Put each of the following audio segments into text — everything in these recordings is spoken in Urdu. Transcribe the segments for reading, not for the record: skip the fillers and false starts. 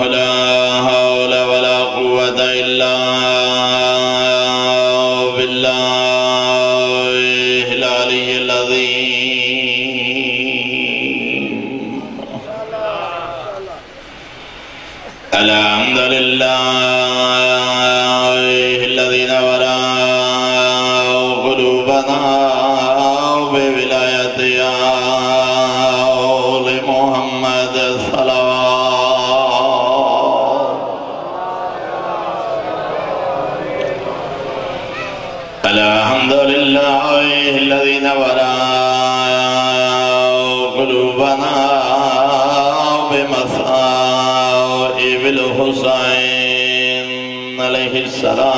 لا حول ولا قوة إلا بالله العلي العظيم. الحمد لله الذي نور قلوبنا بولاية آل محمد صلوات. الحمد لله الذي نور قلوبنا بمصائب الحسين عليه السلام.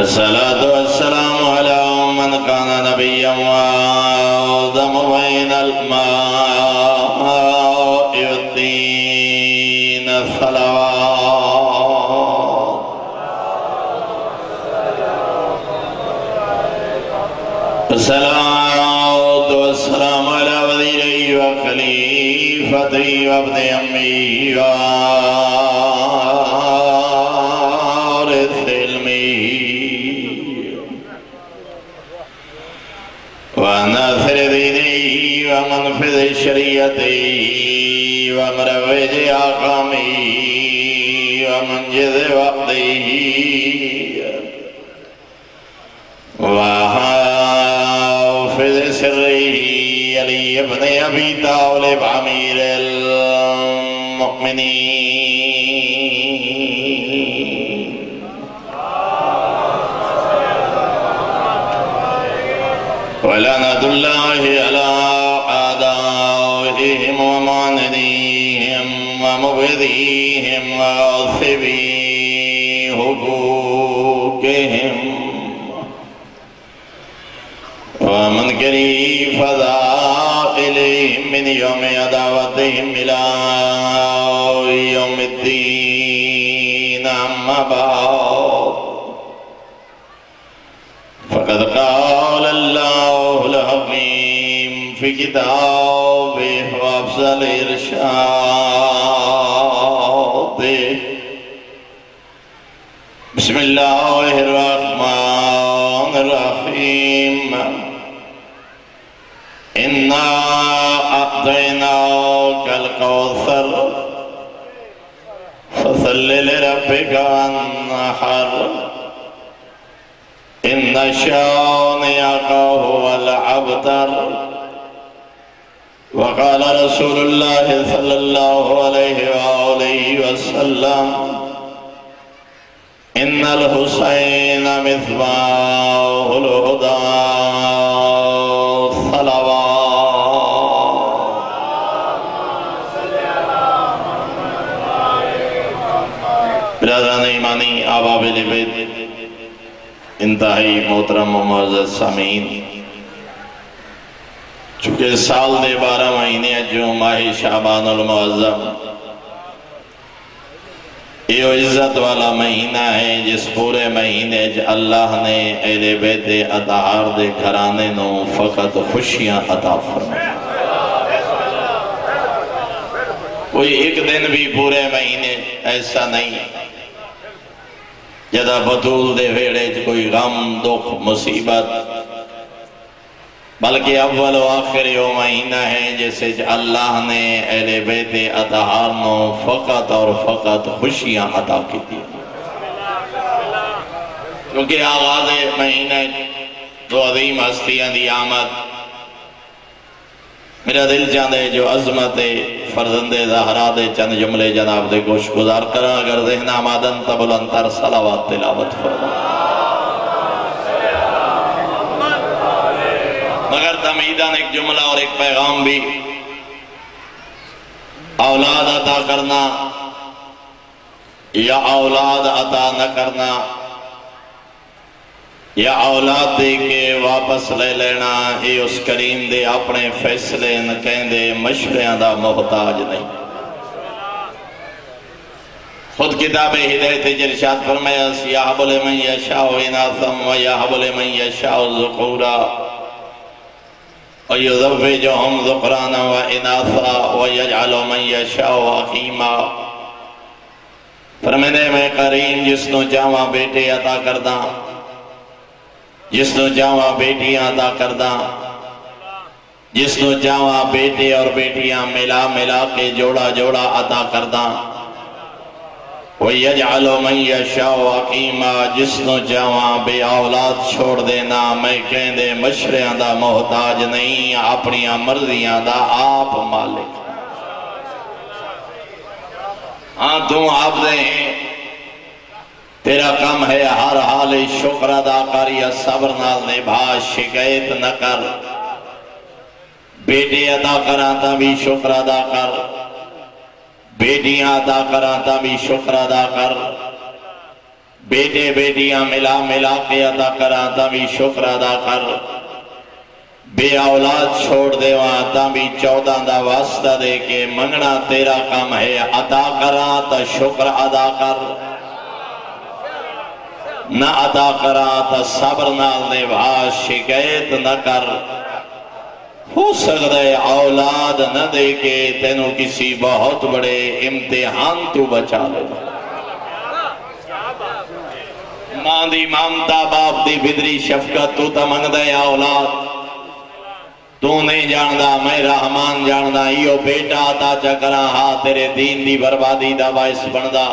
الصلاة والسلام على من كان نبيا وآدم بين الماء والطين الصلوات. الصلاة والسلام على وزيري وخليفتي وابن أمي وارث علمي وناصر ديني ومنفذ شريعتي ومروج أحكامي ومنجز وقته وحافظ سره علي بن أبي طالب أمير المؤمنين. ولعنة الله على أعدائهم ومعانديهم ومبغضيهم وغاصبي حقوقهم ومنكري فضائلهم من يوم عداوتهم إلى يوم الدين. أما بعد، فقد قال الله الحكيم في كتابه وأفضل إرشاده. بسم الله الرحمن الرحيم. إنا أعطيناك الكوثر فصل لربك وانحر إن شانئك هو الأبتر. وقال رسول الله صلى الله عليه وآله وسلم إن الحسين مصباح الهدى صلوات. برادران ایمانی، آبابِ بیت، انتہائی محترم و معزز سامعین، چونکہ سال دے 12 مہینے جو ماہ شعبان المعظم یہ عزت والا مہینہ ہے جس پورے مہینے اللہ نے اہل بیت اطہار دے گھرانے نو فقط خوشیاں عطا فرمائے. کوئی ایک دن بھی پورے مہینے ایسا نہیں جدا بطول دے ویڑے کوئی غم دکھ مصیبت، بلکہ اول و آخر وہ مہینہ ہے جسے اللہ نے اہل بیت اطہار نو فقط اور فقط خوشیاں عطا کی دی. کیونکہ آغاز مہینہ تو عظیم ہستیاں دی آمد، میرا دل چاندے جو عظمت فرزند زہرا دے چند جملے جناب دے گوش گزار کرا. اگر ذہن آمادن تبلندر صلوات تلاوت فرما. مگر تمہیدن ایک جملہ اور ایک پیغام بھی، اولاد عطا کرنا یا اولاد عطا نہ کرنا یا اولاد دے کے واپس لے لینا، یہ اس کریم دے اپنے فیصلے نہ کہندے مشورے دا محتاج نہیں. خود کتاب ہدایت ارشاد فرمایا یہب لمن یشاء اناثا و یہب لمن یشاء ذکورا. وَيُزَوِّجُهُمْ ذُكْرَانًا وَإِنَاثًا وَيَجْعَلُ مَن يَشَاءُ عَقِيمًا۔ فرماندے میں کریم جس نو چاہواں بیٹے عطا کرداں، جس نو چاہواں بیٹیاں عطا کرداں، جس نو چاہواں بیٹے اور بیٹیاں ملا ملا کے جوڑا جوڑا عطا کرداں۔ وَيَجْعَلُ مَن يَشَاءُ عَقِيمًا، جس نو چاہواں بے اولاد چھوڑ دینا، میں کہندے مشریاں دا محتاج نہیں، اپنی مرضیاں دا آپ مالک۔ ہاں تم آپ دے ہیں، تیرا کم ہے ہر حال شکر ادا کر یا صبر نال نبھا، شکایت نہ کر۔ بیٹے ادا کراتا بھی شکر ادا کر، بیٹیاں ادا کراتا بھی شکر ادا کر، بیٹے بیٹیاں ملا ملا کے ادا کراتا بھی شکر ادا کر، بے اولاد چھوڑ دے وہاں تا بھی 14 دا واسطہ دے کے منگنا تیرا کام ہے، عطا کراتا شکر ادا کر، نہ عطا کراتا صبر نال نبھا، شکایت نہ کر۔ ہو سکتا ہے اولاد نہ دے کے تینوں کسی بہت بڑے امتحان تو بچا لے۔ ماں دی مامتا باپ دی بدری شفقت تو تا منگ دے اولاد، تو نہیں جاندہ میں رحمان جاندہ، ایو بیٹا عطا چکرا ہاں تیرے دین دی بربادی دا باعث بندہ،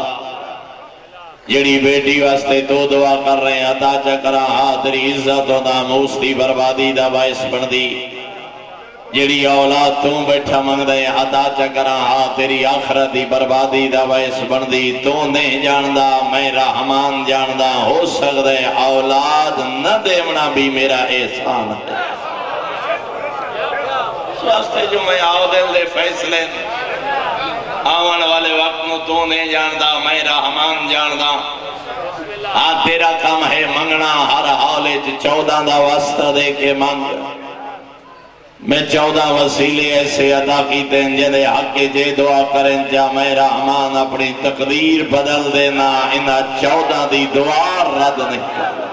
جڑی بیٹی واسطے تو دعا کر رہے ہیں عطا چکرا ہاں تیری عزت و ناموس دی بربادی دا باعث بندی، جڑی اولاد تو بیٹھا منگ دے عطا چکرا ہاں تیری آخرت دی بربادی دا باعث بندی، تو نہیں جاندہ میں رحمان جاندہ، ہو سکتا ہے اولاد نہ دیونا بھی میرا احسان ہے۔ واسطے جو میں آؤ دل دے فیصلے آون والے وقت نو تو نہیں جاندہ میں رحمان جاندہ، ہاں تیرا کام ہے منگنا ہر حالے 14 دا واسطہ دے کے مانگ، میں 14 وسیلے ایسے عطا کیتے ہیں جنہیں حق جے دعا کریں جا میں رحمان اپنی تقدیر بدل دینا، انہا 14 دی دعا رد نہیں کرنا۔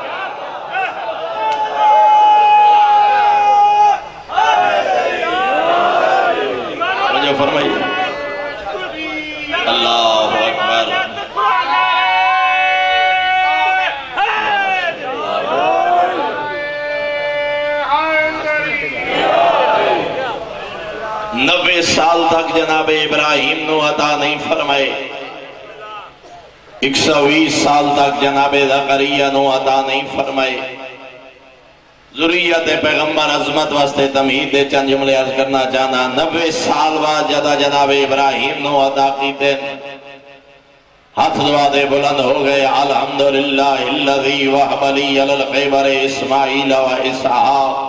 فرمائیے اللہ اکبر۔ نوے سال تک جناب ابراہیم نو عطا نہیں فرمائے، 120 سال تک جناب زکریا نو عطا نہیں فرمائے۔ ذریت پیغمبر عظمت واسطے تمہید دے چند جملے عرض کرنا چاہنا، 90 سال بعد جدا جناب ابراہیم نو عطا کیتے، ہاتھ دعا دے بلند ہو گئے، الحمدللہ الذی وہب لی علی الکبر اسماعیل و اسحاق۔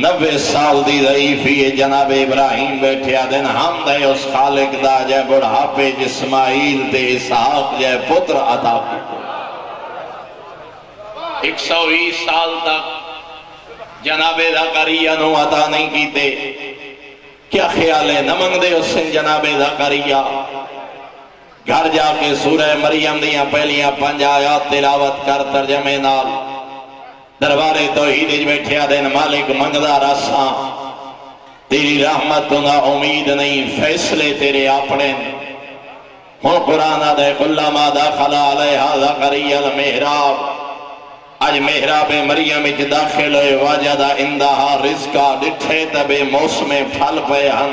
90 سال دی ضعیفی جناب ابراہیم بیٹھے دن حمد ہے اس خالق دا جے بڑھاپے اسماعیل تے اسحاق جے پتر عطا کیتے۔ 120 سال تک جناب زکریا نو عطا نہیں کیتے، کیا خیال ہے نہ منگ دے اس سے جناب زکریا؟ گھر جا کے سورہ مریم دیاں پہلیاں 5 آیات تلاوت کر ترجمے نال، دربار توحید بیٹھے دن مالک منگدا رساں، تیری رحمت نہ امید نہیں، فیصلے تیرے اپنے۔ ہن قرآن دے کلما دخل علیہا زکریا المحراب، آج محراب مریم اچ داخل ہوئے، وجدہ اندہا رزقا، ڈٹھے تبے موسم پھل پے ہن،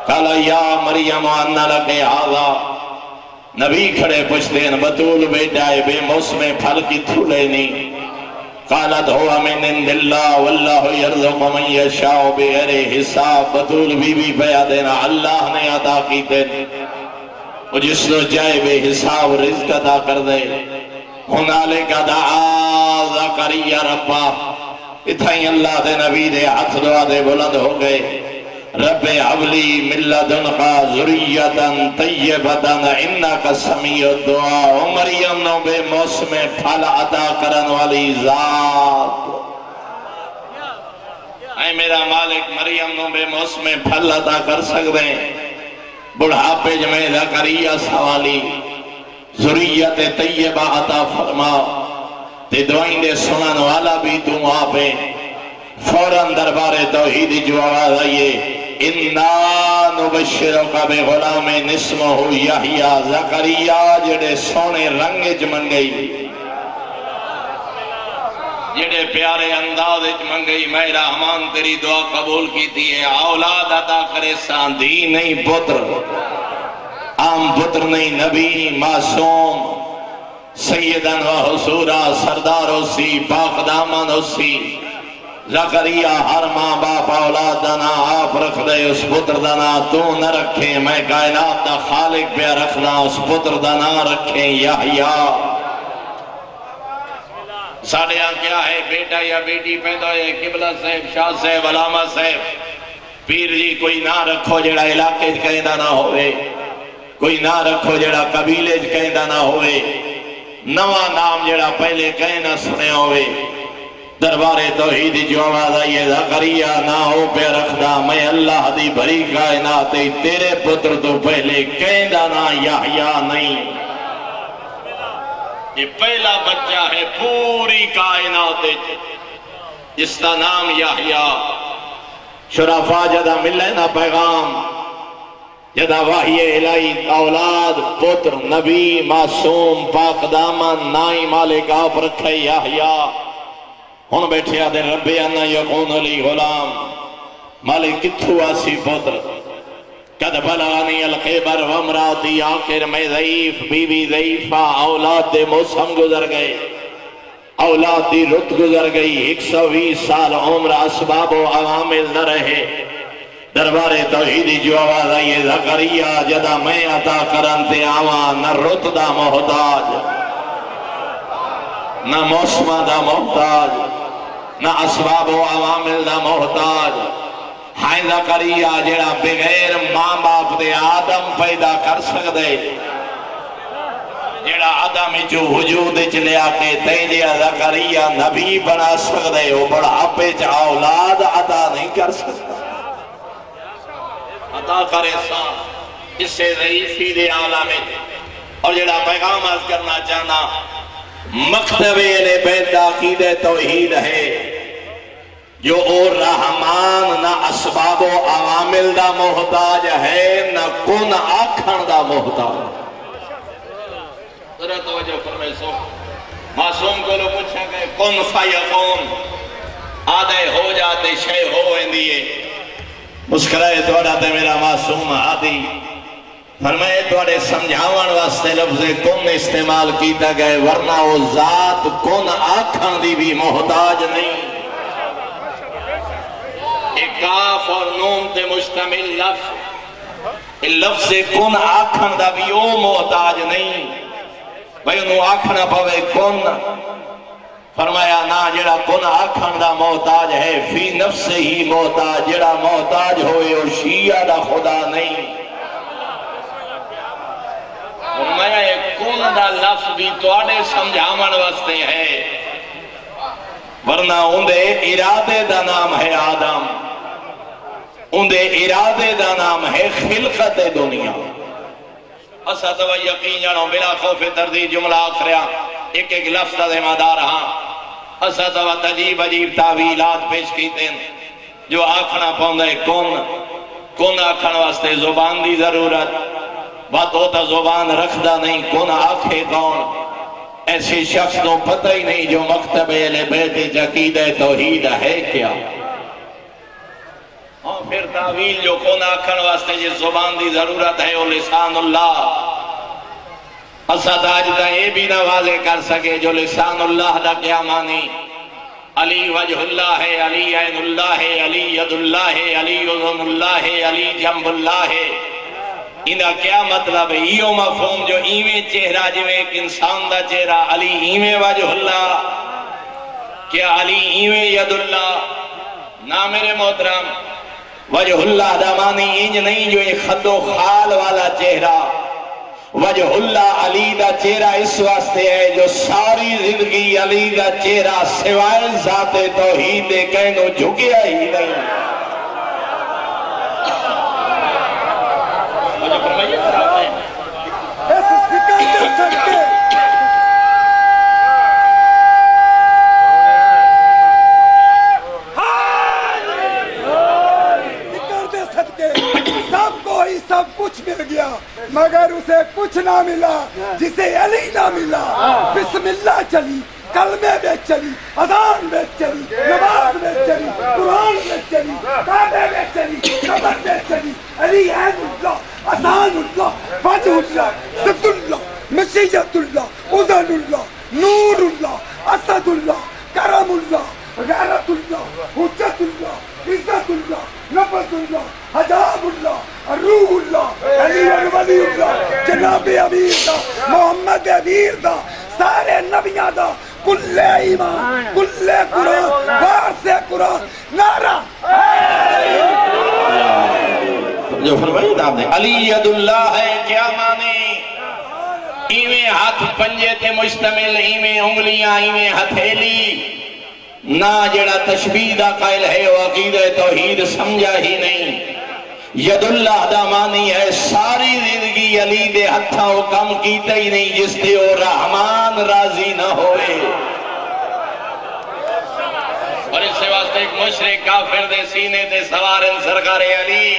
کہا یا مریم انا لکے ہاذا، نبی کھڑے پوچھتے ہیں بطول بیٹا ہے بے موسم پھل کی تھولے نہیں، قالت ہوا من عند اللہ واللہ یرزق من یشاء بغیر حساب۔ بطول بی بی پیا دینا اللہ نے عطا کیتے، وہ جس نے جائے بے حساب رزق عطا کر دے۔ ہنالک دعا زکریا ربا، اتھائی اللہ دے نبی دے ہاتھ دعا دے بلند ہو گئے، رب حبلی من لدنکا ذریتا طیبتا انکا سمیع الدعا۔ مریم نو بے موسم پھل عطا کرن والی ذات، اے میرا مالک مریم نو بے موسم پھل عطا کر سکتے ہیں، بڑھاپے جمع زکریا سوالی، ذریت طیبہ عطا فرما، تے دعائیں دے سنن والا بھی تو آپے، فوراً دربار توحید جو آواز آئیے اِنَّا نُبَشِّرُكَ بِغُلَامٍ اسْمُهُ یحییٰ زکریا جڑے سونے رنگ منگئی جڑے پیارے انداز منگئی میں رحمان تیری دعا قبول کی تھی ہے اولاد عطا کرے ساندھی نہیں پتر عام پتر نہیں نبی معصوم سیدن و حصورہ سردار ہوسی پاک دامن ہوسی زکریا ہر ماں باپ اولاد دانا آپ رکھ دے اس پتر دانا تو نہ رکھیں میں کائنات دا خالق پہ رکھنا اس پتر دانا رکھیں یحییٰ ساڑھے یہاں کیا ہے بیٹا یا بیٹی پیدا ہے قبلہ صاحب شاہ صاحب علامہ صاحب پیر جی کوئی نہ رکھو جڑا علاقے کہندہ نہ ہوئے کوئی نہ رکھو جڑا قبیلے کہندہ نہ ہوئے نواں نام جڑا پہلے کہنا سنے ہوئے دربار توحید جو آواز آئیے زکریا نہ ہو پہ رکھدا میں اللہ دی بھری کائنات تیرے پتر تو پہلے کہندہ نہ یحییٰ نہیں یہ پہلا بچہ ہے پوری کائنات جس کا نام یحییٰ شرفا جدہ ملے نا پیغام جدہ وحی الہی اولاد پتر نبی معصوم پاک دامن نائی مالک آپ رکھے یحییٰ ہن بیٹھے آدھے ربی انا یکون علی غلام مالک کتھو آسی پتر قد بلغنی الخبر وامراتی آخر میں ضعیف بیوی ضعیفہ اولاد دے موسم گزر گئے اولاد دی رت گزر گئی 120 سال عمر اسباب و عوامل نہ رہے دربار توحیدی جو آواز آئیے زکریا جدا میں عطا کرن تے آواں نہ رت دا محتاج نہ موسمہ دا محتاج نہ اسباب و عوامل دا محتاج ہائیں زکریا جڑا بغیر ماں باپ دے آدم پیدا کر سکدے جڑا آدم جو وجود چلے آکے تیجیا زکریا نبی بنا سکدے وہ بڑھاپے چا اولاد عطا نہیں کر سکتا عطا کرے سان اس سے ضعیفی دے عالم اور جڑا پیغام عرض کرنا چاہنا مکتب اہل بیت عقید توحید ہے جو اور رحمان نہ اسباب و عوامل دا محتاج ہے نہ کن آکھن دا محتاج ذرا توجہ فرمائے سو معصوم کو لو پوچھا کہ کن فیکون آدھے ہو جاتے شے ہو اندیے مسکرائے توڑا تے میرا معصوم آدھی فرمائے توڑے سمجھاون واسطے لفظ کن استعمال کیتا گئے ورنہ وہ ذات کن آکھن دی بھی محتاج نہیں ایک کاف اور نون تے مشتمل لفظ لفظ کن آکھن دا بھی وہ محتاج نہیں بھئی انہوں آکھنا پوے کن فرمایا نا جڑا کن آکھن دا محتاج ہے فی نفس ہی محتاج جڑا محتاج ہوئے وہ شیعہ دا خدا نہیں فرمایا ایک کن دا لفظ بھی توڑے سمجھاون واسطے ہے ورنہ اندے ارادے دا نام ہے آدم اندے ارادے دا نام ہے خلقت دنیا اسا تو یقین جانو بلا خوف تردید جملہ آخریا ایک ایک لفظ دا ذمہ دار ہاں اسا تو عجیب عجیب تعویلات پیش کیتے ہیں جو آکھنا پاؤندے کن آکھن واسطے زبان دی ضرورت بات ہوتا زبان رکھدا نہیں کن آکھے کون ایسے شخص کو پتہ ہی نہیں جو مکتب اہل بیت عقید توحید ہے کیا اور پھر تعویل جو کن آکھن واسطے جس زبان دی ضرورت ہے وہ لسان اللہ اسد آج تا یہ بھی نہ واضح کر سکے جو لسان اللہ دا کیا معنی علی وجہ اللہ ہے علی عین اللہ ہے علی ید اللہ ہے علی اذن اللہ ہے علی جنب اللہ ہے انہا کیا مطلب ہے یہ مفہوم جو ایویں چہرہ جو ایک انسان دا چہرہ علی ایویں وجہ اللہ کیا علی ایویں ید اللہ نا میرے محترم وجہ اللہ دا معنی انج نہیں جو ایک خد و خال والا چہرہ وجہ اللہ علی دا چہرہ اس واسطے ہے جو ساری زندگی علی دا چہرہ سوائے ذات توحید کہنو جھکیا ہی نہیں بن گیا مگر اسے کچھ نہ ملا جسے علی نہ ملا. بسم اللہ چلی، کلمے میں چلی، اذان میں چلی، نماز میں چلی، قرآن میں چلی، کعبے میں چلی، قبر میں چلی. علی عین اللہ، اذان اللہ، وجہ اللہ، ضد اللہ، مشیت اللہ، اذن اللہ، نور اللہ، اسد اللہ، کرم اللہ، غیرت اللہ، حجت اللہ، عزت اللہ، نفذ اللہ، حجاب اللہ، روح اللہ، علی ولی اللہ، جناب امیر دا، محمد امیر دا، سارے نبیاں دا، کل ایمان، کل قرآن، وارث قرآن، نعرہ جو فرمائی نام نے علی ید اللہ ہے. کیا مانے؟ ایویں ہاتھ پنجے تے مشتمل، ایویں انگلیاں، ایویں ہتھیلی. نہ جڑا تشبیہ دا قائل ہے وہ عقیدہ توحید سمجھا ہی نہیں. ید اللہ دا مانی ہے ساری زندگی علی دے ہتھاں وہ کم کیتا ہی نہیں جس تے وہ رحمان راضی نہ ہوئے. اور اس سے واسطے ایک مشرک کافر دے سینے تے سوارن سرکار علی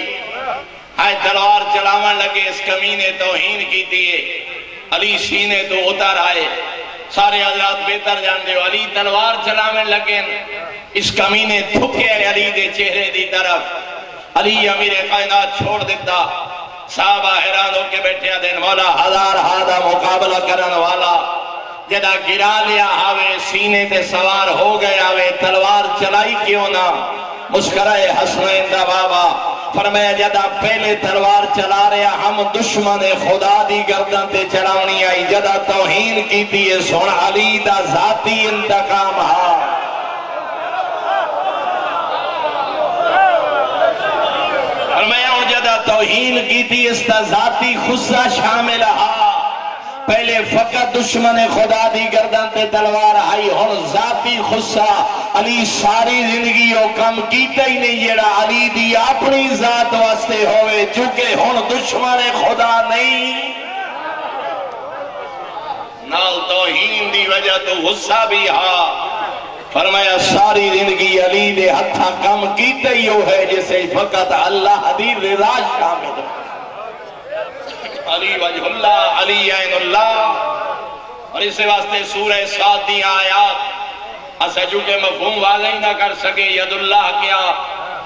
ہائے تلوار چلاون لگے، اس کمینے توہین کی دیئے. علی سینے تو اتر آئے. سارے حضرات بہتر جان دے علی تلوار چلاون لگے، اس کمینے تھکے علی دے چہرے دی طرف. علی امیر کائنات چھوڑ دیتا. صحابہ حیران ہو کے بیٹھے دین مولا ہزار ہادہ مقابلہ کرن والا جدا گرا لیا آوے سینے تے سوار ہو گئے آوے تلوار چلائی کیوں نہ. مسکرائے حسنین دا بابا فرمایا جدا پہلے تلوار چلا رہا ہم دشمن خدا دی گردن تے چلاونی آئی جدا توہین کی دیئے سن علی دا ذاتی انتقام ہا. فرمایا ان جدا توہین کی تھی اس تا ذاتی خصہ شامل ہا. پہلے فقط دشمن خدا دی گردن تے تلوار آئی ہن ذاتی خصہ. علی ساری زندگی وہ کم کیتا ہی نہیں جڑا علی دی اپنی ذات واسطے ہوئے چونکہ ہن دشمن خدا نہیں. نال توہین دی وجہ تو غصہ بھی ہا. فرمایا ساری زندگی علی دے ہتھا کم کیتا ہی ہو ہے جسے فقط اللہ دی رضا شامل ہے. علی وجہ اللہ، علی عین اللہ. اور اس واسطے سورہ سات دی آیات اسا چونکہ مفہوم واضح نہ کر سکے. ید اللہ کیا،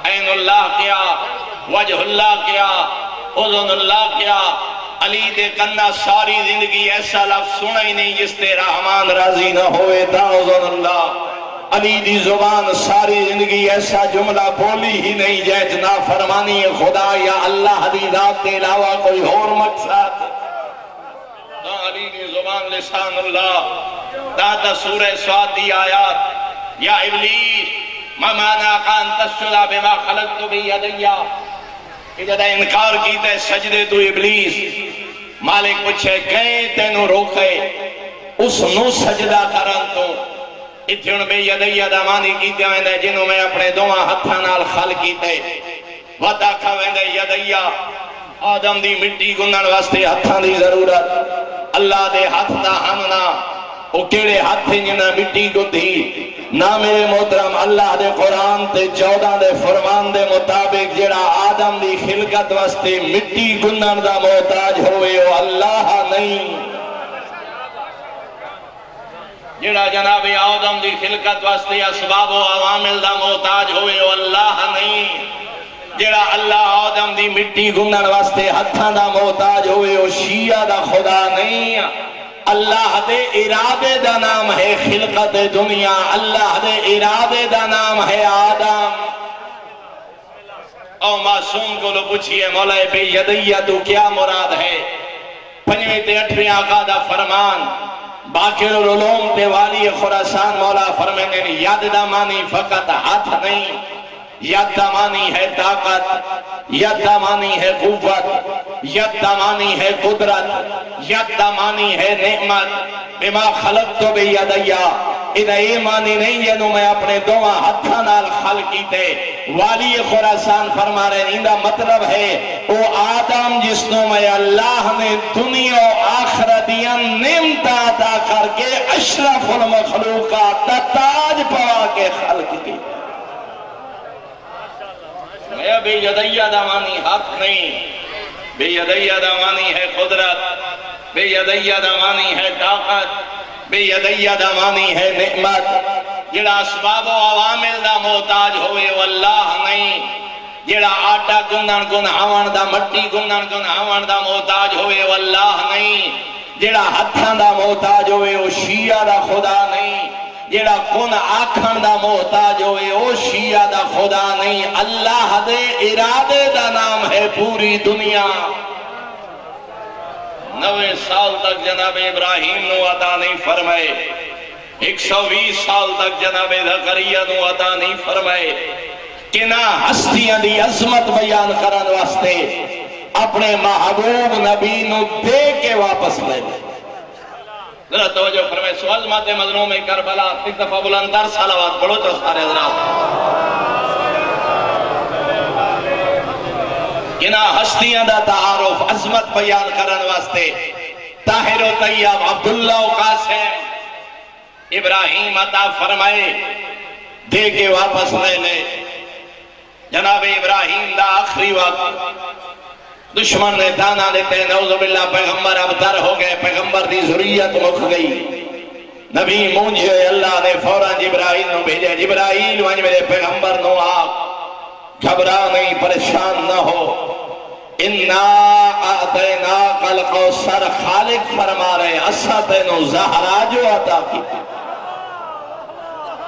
عین اللہ کیا، وجہ اللہ کیا، اذن اللہ کیا. علی دے کنا ساری زندگی ایسا لفظ سنا ہی نہیں جس تے رحمان راضی نہ ہوئے تا اذن اللہ. علی دی زبان ساری زندگی ایسا جملہ بولی ہی نہیں جیج نافرمانی خدا یا اللہ دی ذات کے علاوہ کوئی اور مقصد. علی دی زبان لسان اللہ. دادا سورہ سواد دی آیات یا ابلیس ما مانا کان تسجدہ بما خلقت بیدیا. جدہ انکار کیتا ہے سجدے تو ابلیس. مالک پوچھے کہیں تینوں روکے اس نو سجدہ کرن تو اتھے بے یدیا دا مانی کیتے ہیں جنہوں میں اپنے دعا ہتھا نال خل کیتے ودا کھویں یدیا. آدم دی مٹی گنن واسطے ہتھاں دی ضرورت. اللہ دے ہتھ دا ہننا او کیڑے ہتھ جنہ مٹی کو دی نہ میرے محترم. اللہ دے قرآن تے 14 دے فرمان دے مطابق جڑا آدم دی خلقت واسطے مٹی گنن دا محتاج ہوئے او اللہ نہیں. جڑا جناب آدم دی خلقت واسطے اسباب و عوامل دا محتاج ہوئے او اللہ نہیں. جڑا اللہ آدم دی مٹی گنن واسطے ہتھاں دا محتاج ہوئے او شیعہ دا خدا نہیں. اللہ دے ارادے دا نام ہے خلقت دنیا. اللہ دے ارادے دا نام ہے آدم. او معصوم کو لو پوچھئے مولا بے یدیہ تو کیا مراد ہے؟ 5ویں تے 8ویں آقا دا فرمان باقر العلوم تے والی خراسان مولا فرمائیں ید دا مانی فقط ہاتھ نہیں. ید دا مانی ہے طاقت، ید دا مانی ہے قوت، ید دا مانی ہے قدرت، ید دا مانی ہے نعمت. بما خلقت بیدیا ادھا یہ مانی نہیں جنہوں میں اپنے دعا ہتھا نال خل کیتے. والی خراسان فرما رہے ہیں اندھا مطلب ہے وہ آدم جسنوں میں اللہ نے دنیا و آخرتیاں نعمت عطا کر کے اشرف المخلوقات تاج پوا کے خلق کی. میں بے یدیہ دا مانی ہاتھ نہیں. بے یدی دمانی ہے قدرت، بے یدی دمانی ہے طاقت، بے یدی دمانی ہے نعمت. جڑا اسباب و عوامل دا محتاج ہوئے وہ اللہ نہیں. جڑا آٹا گنن گنہاون دا، مٹی گنن گنہاون دا محتاج ہوئے وہ اللہ نہیں. جڑا ہتھاں دا محتاج ہوئے وہ شیعہ دا خدا نہیں. جڑا کن آکھن دا محتاج ہوئے وہ شیعہ دا خدا نہیں. اللہ دے ارادے دا نام ہے پوری دنیا. 90 سال تک جناب ابراہیم نو عطا نہیں فرمائے، 120 سال تک جناب زکریا نو عطا نہیں فرمائے کہ نہ ہستیاں دی عظمت بیان کرن واسطے اپنے محبوب نبی نو دے کے واپس لے. ذرا توجہ فرمائے. سوال مات مظلوم کربلا ایک دفعہ بلندر صلوات پڑھو تو سارے حضرات. کنا ہستیاں دا تعارف عظمت بیان کرن واسطے طاہر و طیب عبداللہ و قاسم ابراہیم عطا فرمائے، دے کے واپس لے لے. جناب ابراہیم دا آخری وقت دشمن نے دانا دیتے، نعوذ باللہ پیغمبر ابتر ہو گئے، پیغمبر دی ذریت مک گئی. نبی مونجھے اللہ نے فوراں جبرائیل نو بھیجے، جبرائیل وانج میرے پیغمبر نو آگ، گھبرا نہیں، پریشان نہ ہو. اِنَّا أَعْطَيْنَاكَ الْكَوْثَرَ خالق فرما رہے اسا تینو زہرا جو عطا کی.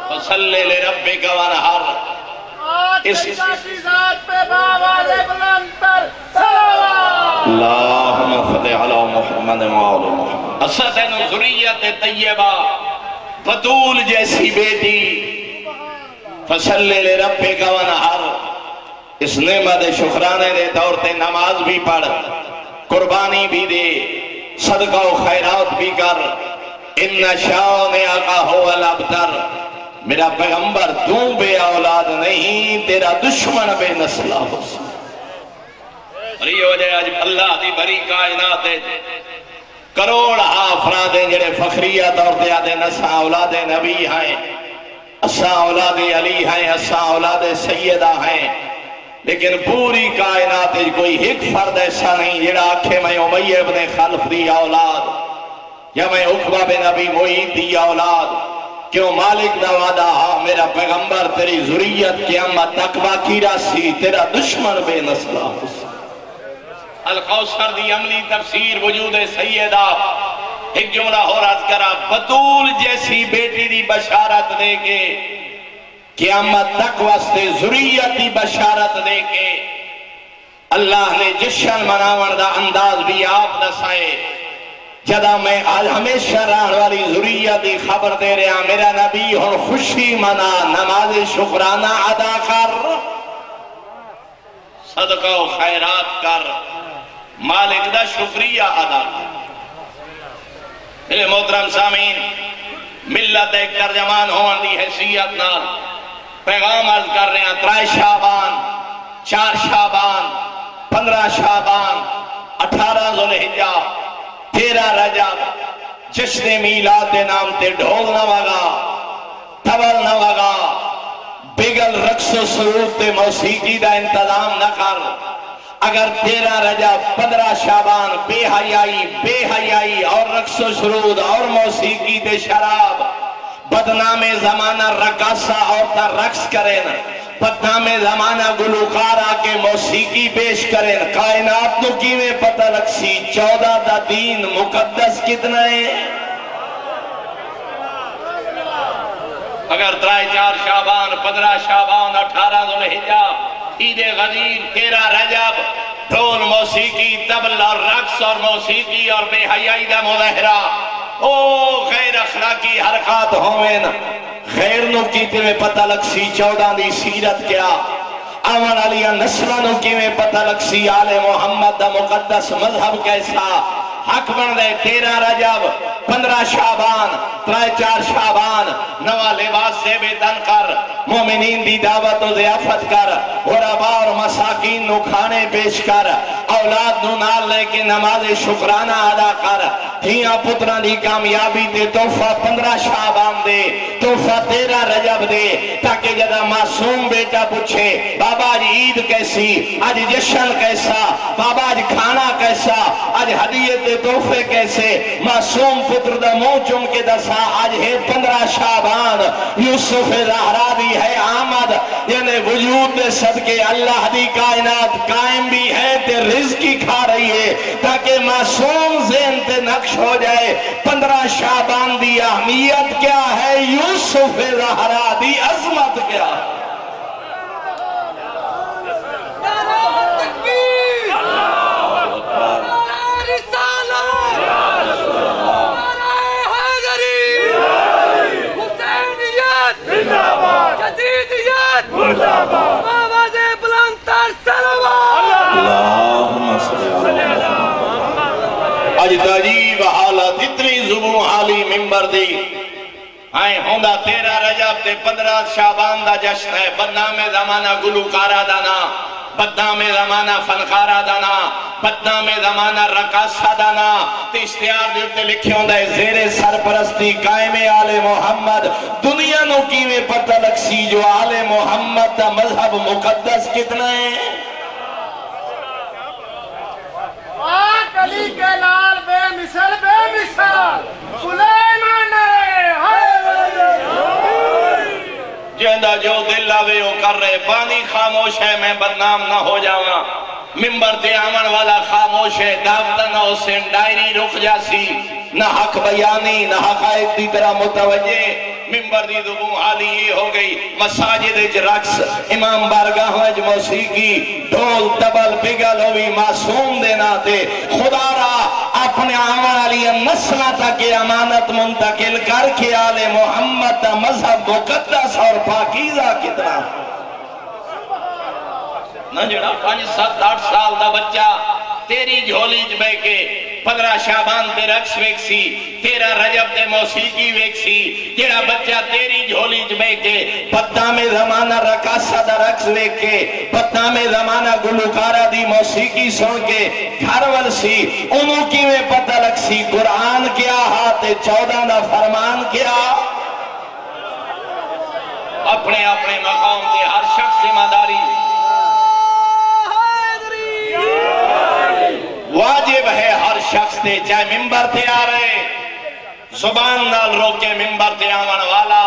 فَصَلِّ لِرَبِّكَ وَانْحَرْ. اس ذات پہ باوال بلندر صلوات. اللہم صلی علی محمد وآل محمد. اسا تینو ذریت طیبہ بطول جیسی بیٹی. فَصَلِّ لِرَبِّكَ وَانْحَرْ. اس نعمت شکرانے دے طور تے نماز بھی پڑھ، قربانی بھی دے، صدقہ و خیرات بھی کر. ان شانئک ھو الابتر. میرا پیغمبر تو بے اولاد نہیں، تیرا دشمن بے نسلہ ہو. اور یہ وجہ آج اللہ دی بری کائنات ہے کروڑ افراد جڑے فخریہ طور تے آدھے نسا اولاد نبی ہیں، اسا اولاد علی ہیں، اسا اولاد سیدہ ہیں. لیکن پوری کائنات کوئی ایک فرد ایسا نہیں جڑا آکھے میں امیہ ابن خلف دی اولاد یا میں عقبہ بن ابی معیط دی اولاد. کیوں مالک دا وعدہ ہا میرا پیغمبر تیری ذریت قیامت تک باقی راسی، تیرا دشمن بے نسلہ ہو. القوثر دی عملی تفسیر وجود سیدہ ایک جملہ ہو رات کرا، بطول جیسی بیٹی دی بشارت دے کے قیامت تک واسطے ذریت دی بشارت دے کے اللہ نے جشن مناون دا انداز بھی آپ دسائے. جدا میں آج ہمیشہ رہن والی ذریت دی خبر دے رہا، میرا نبی ہن خوشی منا، نماز شکرانہ ادا کر، صدقہ و خیرات کر، مالک دا شکریہ ادا کر. میرے محترم سامعین، ملت ایک ترجمان ہونے دی حیثیت نال پیغام عرض کر رہے ہیں. 3 شعبان، 4 شعبان، 15 شعبان، 18 ذوالحجہ، 13 رجب، جشن میلاد دے نام تے ڈھول نہ وگا، تبل نہ وگا، بگل رقص و سرود تے موسیقی دا انتظام نہ کر. اگر 13 رجب، 15 شعبان بے حیائی اور رقص و سرود اور موسیقی تے شراب، بدنام زمانہ رقاصہ عورتہ رقص کریں، بدنام زمانہ گلوکار آکے موسیقی پیش کریں، کائنات نو کیویں پتہ لکسی 14 دا دین مقدس کتنا ہے. اگر 3 4 شعبان، 15 شعبان، 18 ذوالحجہ، عید غدیر، 13 رجب، ڈھول موسیقی، طبل اور رقص اور موسیقی اور بے حیائی دا مظاہرہ، او غیر اخلاقی حرکات ہوئیں، غیر نو کیتے میں پتہ لکسی 14 دی سیرت کیا، آمن علیہ نسلہ نو کی میں پتہ لکسی آل محمد دا مقدس مذہب کیسا. حق بن دے 13 رجب، 15 شعبان، 3 4 شعبان، نوا لباس سے بے تن کر، مومنین دی دعوت و ضیافت کر، غربا اور مسئلہ مساکین نو کھانے پیش کر، اولاد نو نال لے کے نماز شکرانہ ادا کر، دھیاں پتران دی کامیابی تے تحفہ 15 شعبان دے، تحفہ 13 رجب دے، تاکہ جدا معصوم بیٹا پوچھے بابا آج عید کیسی، آج جشن کیسا، بابا آج کھانا کیسا، آج ہدیت تحفے کیسے، معصوم پتر دا منہ چم کے دسا آج ہے 15 شعبان، یوسف زہرا دی ہے آمد، یعنی وجود دے صدقے اللہ دی کائنات قائم بھی ہے تے رزقی کھا رہی ہے، تاکہ معصوم ذہن تے نقش ہو جائے 15 شعبان دی اہمیت کیا ہے، یوسف زہرا دی عظمت کیا ہے۔ آج تجیب حالت اتنی زبوں حالی ممبر دی آئیں ہوندہ 13 رجب تے 15 شعبان دا جشن ہے، بدنام زمانہ گلوکارہ دانا، بدنام زمانہ فنکارہ دانا، بدنام زمانہ رقاصہ دانا، تے اشتہار دیتے لکھے ہوندہ ہے زیر سرپرستی قائم آل محمد، دنیا نو کیویں پتہ لکسی جو آل محمد دا مذہب مقدس کتنا ہے؟ علی کے لال بے مثال سلیمان جہندہ جو دل آوے ہو کر رہے، بانی خاموش ہے میں بدنام نہ ہو جاؤں، ممبر تے آمن والا خاموش ہے، دافتہ نہ حسین ڈائری رخ جاسی، نہ حق بیانی نہ حقائق دی طرح متوجہ، ممبر دی دبوں حالی یہ ہو گئی، مساجد اج رقص، امام بارگاہ اج موسیقی، ڈھول تبل بگل ہوئی معصوم دینا تے، خدا را اپنے آمن علی نسلہ تک امانت منتقل کر کے آل محمد دا مذہب مقدس اور پاکیزہ کتنا نہ جڑا 5 7 8 سال دا بچہ تیری جھولی جبے کے 15 شعبان تے رقص ویکسی، 13 رجب تے موسیقی ویکسی، جڑا بچہ تیری جھولی جبے کے بدنام زمانہ رقاصہ دا رقص ویک کے، بدنام زمانہ گلوکارہ دی موسیقی سن کے گھر ورسی، انہوں کی میں پتہ لکسی قرآن کیا ہاتھ 14 دا فرمان کیا، اپنے اپنے مقام تے ہر شخص ذمہ داری واجب ہے، ہر شخص تے چاہے ممبر تے آ رہے زبان نال روکے، ممبر تے آمن والا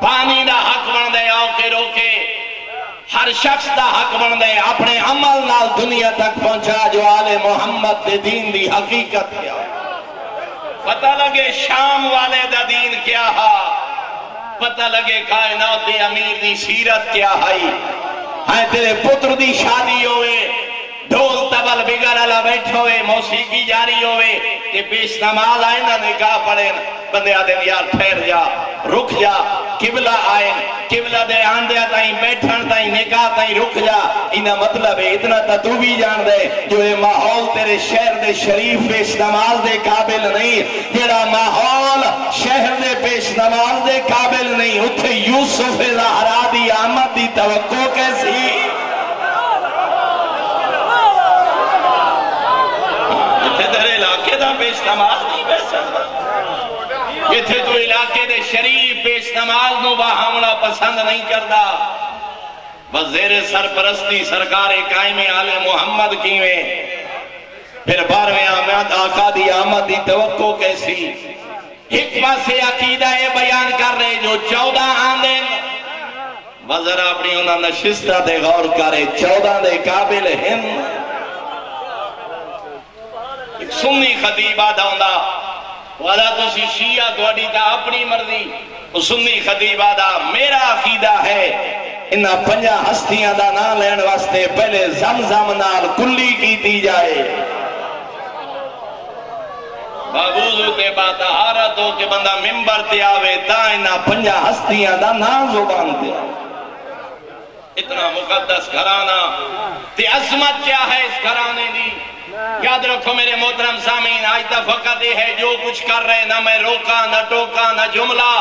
بانی دا حق بن دے آؤ کے روکے، ہر شخص دا حق بن دے اپنے عمل نال دنیا تک پہنچا جو آل محمد دے دین دی حقیقت کیا، پتہ لگے شام والے دا دین کیا ہا، پتہ لگے کائنات دے امیر دی سیرت کیا ہائی، ہائے تیرے پتر دی شادی ہوئے، ڈھول تبل بگر اللہ بیٹھ ہوئے، موسیقی جاری ہوئے، کہ پیش نماز آئیں نہ نکاح پڑھیں، بندے آدھیں یار ٹھہر جا، رک جا، قبلہ آئیں، قبلہ دے آندے تائیں بیٹھن تائیں نکاح تائیں رک جا، انہا مطلب ہے اتنا تا تو بھی جان دے جو یہ ماحول تیرے شہر دے شریف پیش نماز دے قابل نہیں، جڑا ماحول شہر دے پیش نماز دے قابل نہیں، اتھے یوسف زہرا دی آمد دی توقع کیسی؟ پیش نماز نہیں بیٹھ سکتا، یہ تھے تو علاقے دے شریف پیش نماز نو باہمنا پسند نہیں کرتا، بس زیر سرپرستی سرکار قائم آل محمد کیویں، پھر 12ویں آمد آقا دی آمد دی توقع کیسی، حکمہ سے عقیدہ یہ بیان کر رہے جو 14 آندیں وزر اپنی انہاں نشستہ دے غور کرے 14 دے قابل ہیں، سنی خطیب آدھا ہوندہ والا تو سی شیعہ دوڑی تا اپنی مرضی، سنی خطیب آدھا میرا عقیدہ ہے انہا 5 ہستیاں دا نہ لین واسطے پہلے زمزم نال کلی کی دی جائے، باوضو تے باتہارت ہو کہ بندہ ممبر تے آوے تا انہا 5 ہستیاں دا نہ زبان تے اتنا مقدس گھرانہ تے عظمت کیا ہے اس گھرانے دی، یاد رکھو میرے محترم سامعین، آج تک فقط یہ ہے جو کچھ کر رہے نہ میں روکا نہ ٹوکا نہ جملہ،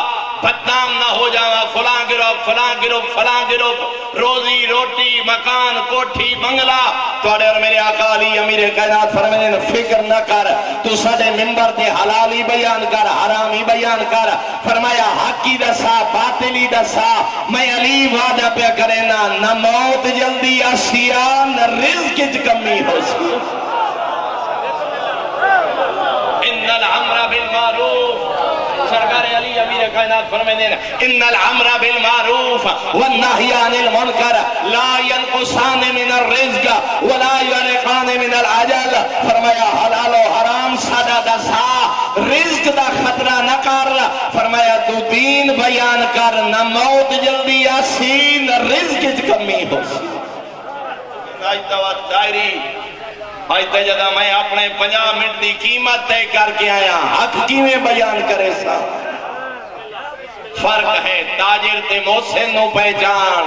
بدنام نہ ہو جاوا، فلاں گروہ فلاں گروہ فلاں گروہ، روزی روٹی مکان کوٹھی بنگلہ توڑے اور میرے آقا علی امیر کائنات فرمائے نے فکر نہ کر، تو ساڑے ممبر تے حلالی بیان کر حرامی بیان کر، فرمایا حقی دسا باطلی دسا، میں علی وعدہ پہ کرے نہ موت جلدی آسیا نہ رزق کمی ہو سی۔ ان العمر بالمعروف، سرکار علی امیر کائنات فرمائے ان العمر بالمعروف والنہی عن المنکر لا ينقصان من الرزق ولا ينقصان من العجل، فرمایا حلال و حرام سادہ دسا، رزق دا خطرہ نہ کر، فرمایا تو دین بیان کر، نہ موت جلدی آسی نہ رزق کمی ہو سی۔ آج توات دائری آج تجدہ میں اپنے 50 منٹ دی قیمت تے کر کے آیا، حق کیویں بیان کرے سا؟ فرق ہے تاجر تے محسن نو پہچان۔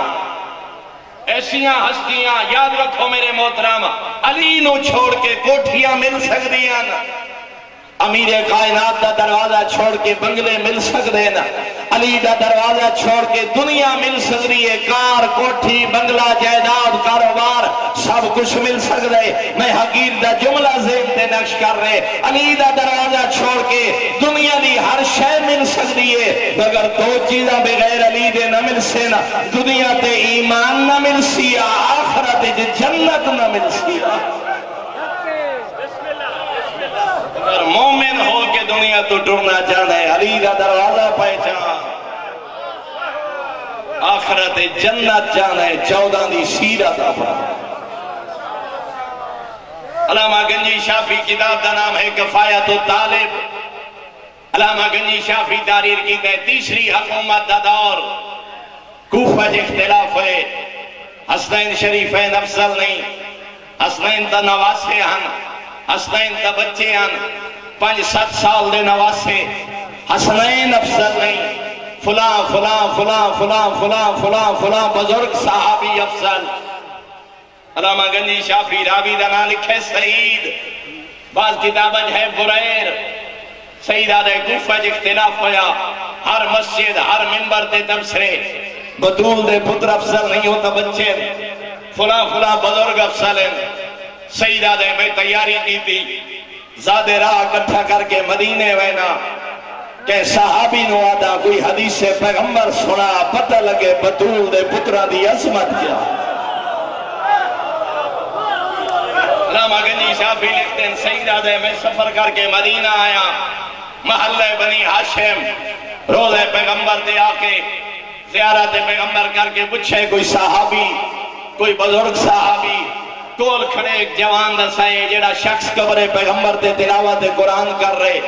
ایسیاں ہستیاں یاد رکھو میرے محترم، علی نو چھوڑ کے کوٹھیاں مل سکدیاں، امیر کائنات دا دروازہ چھوڑ کے بنگلے مل سکدے نا، علی دا دروازہ چھوڑ کے دنیا مل سکدی ہے، کار کوٹھی بنگلہ جائیداد کاروبار سب کچھ مل سکدے۔ میں حقیر دا جملہ ذہن تے نقش کر رہے، علی دا دروازہ چھوڑ کے دنیا دی ہر شے مل سکدی ہے، مگر دو چیزاں بغیر علی دے نہ مل سے نا، دنیا تے ایمان نہ مل سیا، آخرت جنت نہ مل سیا۔ اگر مومن ہو کے دنیا تو ٹرنا چاہنا ہے، علی دا دروازہ پہچان، آخرت جنت چاہنا ہے، 14 دی سیرت اپنا۔ علامہ گنجی شافی کتاب دا نام ہے کفایت الطالب۔ علامہ گنجی شافی تحریر کی تے تیسری حکومت دا دور، کوفہ اختلاف ہوئے، حسنین شریفین افضل نہیں، حسنین تا نواسے ہن، حسنین تا بچے ہن، 5-7 سال دے نواسے، حسنین افضل نہیں، فلاں فلاں فلاں فلاں فلاں فلاں فلاں بزرگ صحابی افضل۔ علامہ گنجی شافی راوی دا نام لکھے سعید، بعض کتابت ہے بریر، سعید آدھے کوفہ اختلاف ہویا، ہر مسجد ہر منبر تے تبصرے، بطول دے پتر افضل نہیں ہوتا بچے، فلاں فلاں بزرگ افضل ہیں۔ سعید آدھے میں تیاری کی تھی، زیادہ راہ اکٹھا کر کے مدینے وینا، کہ صحابی نو آدھا کوئی حدیث پیغمبر سنا، پتہ لگے بطول دے پترہ دی عظمت کیا۔ علامہ گنجی شافی لکھتے ہیں سعید آدھے میں سفر کر کے مدینہ آیا، محلہ بنی ہاشم، روزہ پیغمبر دے آکے زیارت پیغمبر کر کے پوچھے کوئی صحابی کوئی بزرگ صحابی، کول کھڑے ایک جوان دسائے جیڑا شخص قبر پیغمبر تے تلاوت قرآن کر رہے،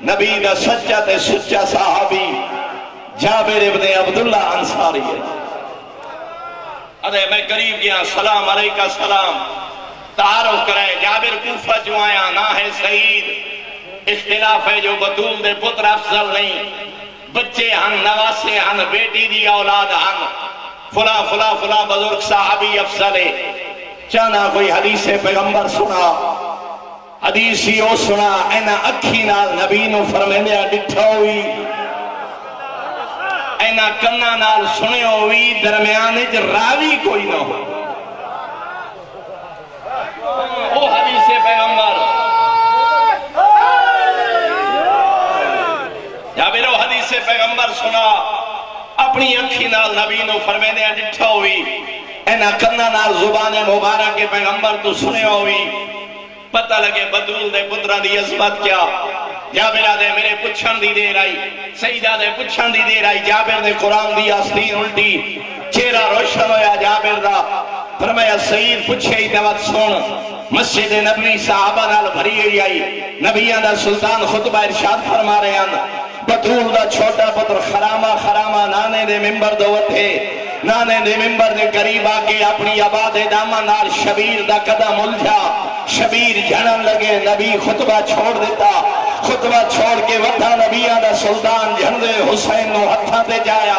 نبی دا سچا تے سچا صحابی جابر ابن عبداللہ انصاری ہے۔ ادھے میں قریب گیا، سلام علیکہ سلام، تعارف کرے، جابر کوفہ جو آیا نہ ہے سعید، اختلاف ہے جو بطول دے پتر افضل نہیں، بچے ہن نواسے ہن بیٹی دی اولاد ہن، فلاں فلاں فلاں بزرگ صحابی افضل ہے۔ چانا کوئی حدیث پیغمبر سنا، حدیثی او سنا، اینا اکھی نال نبی نو فرمیندیا ڈٹھا ہوئی، اینا کنہ نال سنے ہوئی، درمیانے جو راوی کوئی نہ ہو، او حدیث پیغمبر یا میرو حدیث پیغمبر سنا، اپنی اکھی نال نبی نو فرمیندیا ڈٹھا ہوئی، اینا کنہ نال زبان مبارک کے پیغمبر تو سنے ہوئی، پتہ لگے بدول دے پترہ دی عظمت کیا۔ جابر دے میرے پچھن دی دیر آئی، سیدہ دے پچھن دی دیر آئی، جابر دے قرآن دی آستین الٹی، چہرہ روشن ہویا جابر دا، فرمایا سید پچھے ہی دوت سن، مسجد نبوی صحابہ نال بھری ہوئی آئی، نبیان دا سلطان خطبہ ارشاد فرما رہے ہیں، بدول دا چھوٹا پتر خرامہ خرامہ نانے دے ممبر دوت ہے، نانے دے ممبر دے قریب آکے اپنی آباد دامہ نال شبیر دا قدم الجھا، شبیر جھنن لگے، نبی خطبہ چھوڑ دیتا، خطبہ چھوڑ کے وطا نبیہ دا سلطان جھندے حسین نو ہتھاں تے جایا،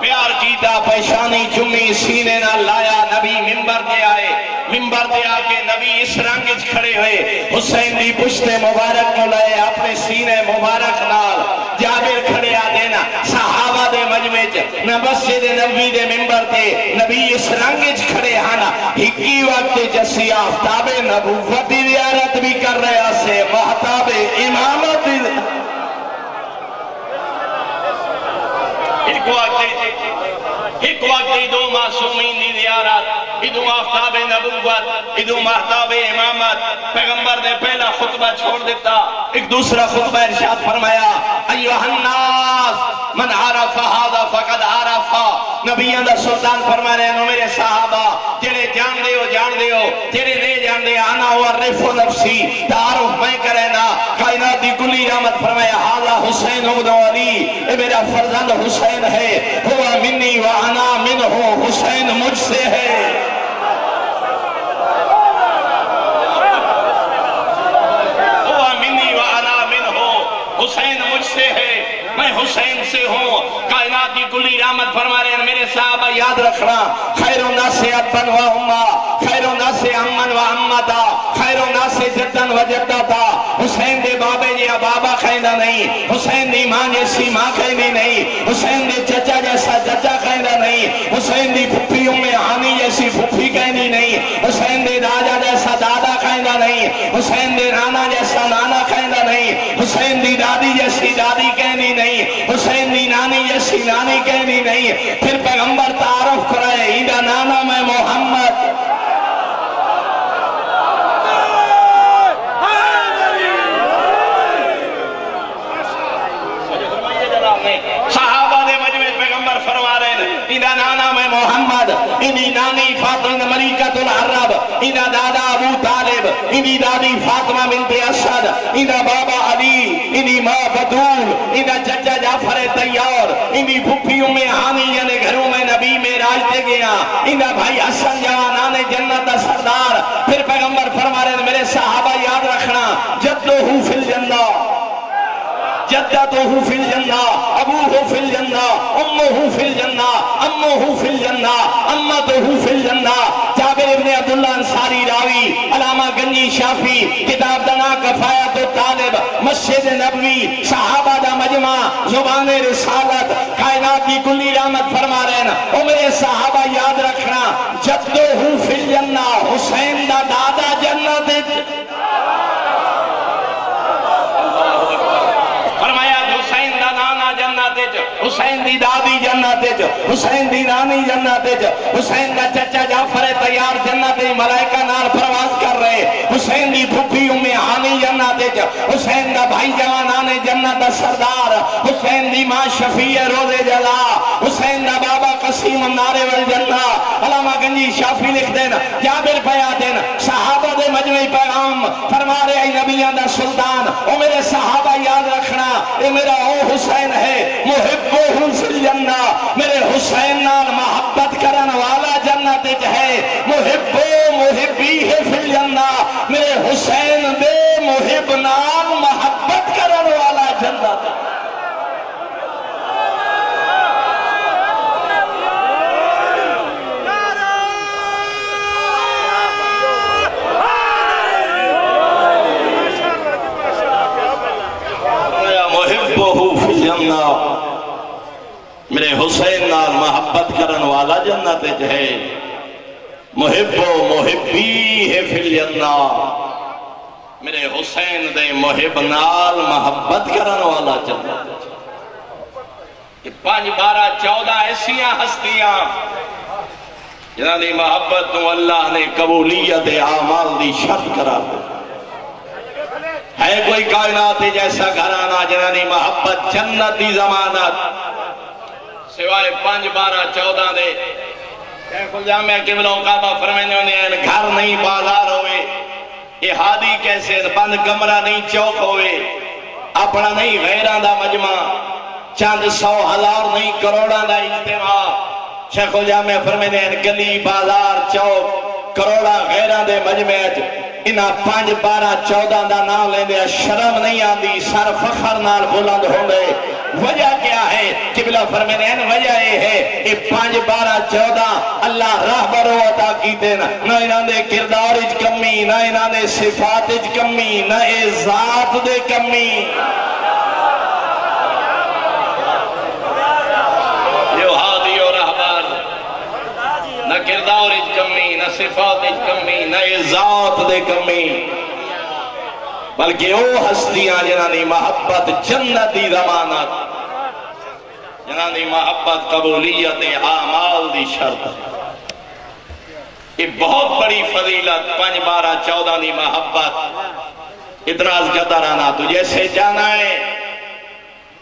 پیار کیتا پیشانی چمی سینے نہ لایا، نبی ممبر دے آئے، ممبر دے آکے نبی اس رنگ کھڑے ہوئے حسین دی پشت مبارک کو لائے اپنے سینے مبارک نال جابر کھڑے آ دینا صحابہ دے مجمع نہ مسجد نبی دے ممبر تے نبی اس رنگ کھڑے آنا ہکی وقت جسی آفتاب نبوت زیارت بھی کر رہے سے محتاب امامت ایک وقت دو معصومین دی زیارت ادو آفتاب نبوت ادو محتاب امامت پیغمبر نے پہلا خطبہ چھوڑ دیتا ایک دوسرا خطبہ ارشاد فرمایا ایوہ الناس من عرف هذا فقد عرف نبیان دا سلطان فرما رہے ہیں میرے صحابہ جنہیں جان دے ہو جنہیں نہیں جان دے آنا وعرف نفسی تعارف میں کرے نا کائنات دی کلی رحمت فرمایا حالا حسین ابن علی اے میرا فرزند حسین ہے ہوا منی وانا منہ حسین مجھ سے ہے ہوا منی وانا منہ حسین مجھ سے ہے میں حسین سے ہوں کائنات کی کلی رحمت فرما رہے ہیں میرے صحابہ یاد رکھنا خیر الناس ابن و اما خیر الناس امن و امتا خیر الناس جدن و جدتا حسین دے بابے جیا بابا خیندہ نہیں حسین دی ماں جیسی ماں خیندی نہیں حسین دے چچا جیسا چچا خیندہ نہیں حسین دی پھپھیوں میں ہانی جیسی پھپھی خیندی نہیں حسین دے دادا جیسا دادا خیندہ نہیں حسین دے نانا جیسا نانا خیندہ نہیں حسین دی دادی جیسی دادی خیندی نہیں حسین دی نانی جیسی نانی کہنی نہیں پھر پیغمبر تعارف کرائے ایدہ نانا میں محمد صحابہ دے مجمع پیغمبر فرما رہے ہیں ایدہ نانا میں محمد انہی نانی فاطمہ ملیکۃ العرب ایدہ دادا ابو طالب انہی دادی فاطمہ بنت اسد ایدہ بابا علی انہی ماں بدول ایدہ چچا جعفر تیار انہی پھپھیوں میں ہانی یعنی گھروں میں نبی میں راج دے گیا ایدہ بھائی حسن جوانان جنت سردار پھر پیغمبر فرما رہے ہیں میرے صحابہ یاد رکھنا جدہو فی الجنہ جدتہو فی الجنہ ابوہو فی الجنہ امہو فی الجنہ امہو فی الجنہ امتہو فی الجنہ جابر ابن عبداللہ انصاری راوی علامہ گنجی شافی کتاب دنا کفایت طالب مسجد نبوی صحابہ دا مجمع زبان رسالت کائنات کی کلی رحمت فرما رہے ہیں او میرے صحابہ یاد رکھنا جدہو فی الجنہ حسین دا دادا جنت حسین دی دادی جنت حسین دی نانی جنت حسین دا چچا جعفر تیار جنت ملائکہ نال پرواز کر رہے حسین دی پھپھی ام ہانی جنت حسین دا بھائی جوانان جنت دا سردار حسین دی ماں شفیع روز جلا حسین دا بابا قسیم النار والجنہ علامہ گنجی شافی لکھ دینا جابر پیا دینا صحابہ دے مجمع پیغام فرما رہے نبیان دا سلطان او میرے صحابہ یاد رکھنا اے میرا او حسین ہے محبو فی الجنہ میرے حسین نال محبت کرن والا جنت ہے محبو محبی ہے فی الجنہ میرے حسین دے محب نال محبت کرن والا جنت محبو فی الجنہ میرے حسین نال محبت کرن والا جنت ہے محب و محبی ہے فی الجنہ میرے حسین دے محب نال محبت کرن والا جنت ہے 5 12 14 ایسیاں ہستیاں جنہاں دی محبت تو اللہ نے قبولیت اعمال دی شرط کرا ہے کوئی کائنات جیسا گھرانہ جنہاں دی محبت جنت دی ضمانت سوائے 5 12 14 دے شیخ الجامعہ قبلہ کعبہ فرمانے ہونے گھر نہیں بازار ہوئے احادی کیسے بند کمرہ نہیں چوک ہوئے اپنا نہیں غیران دا مجمع چند 100 ہزار نہیں کروڑاں دا اجتماع شیخ الجامعہ فرمانے گلی بازار چوک کروڑا غیران دے مجمع انہا 5 12 14 دا نام لیں دے شرم نہیں آن دی سر فخر نال بلند ہوں گے وجہ کیا ہے؟ قبلہ فرمینے ہیں وجہ یہ ہے کہ 5 12 14 اللہ راہبر و عطا کیتے نہ انہاں دے کردار اچ کمی، نہ انہاں دے صفات اچ کمی، نہ اے ذات دے کمی. جو ہادی و راہبر نہ کردار اچ کمی، نہ صفات اچ کمی، نہ اے ذات دے کمی، بلکہ وہ ہستیاں جنہاں دی محبت جنت دی ضمانت، جنہاں دی محبت قبولیت اعمال دی شرط. یہ بہت بڑی فضیلت 5 12 14 دی محبت. اتراز کرتا رہنا تو جیسے جانا ہے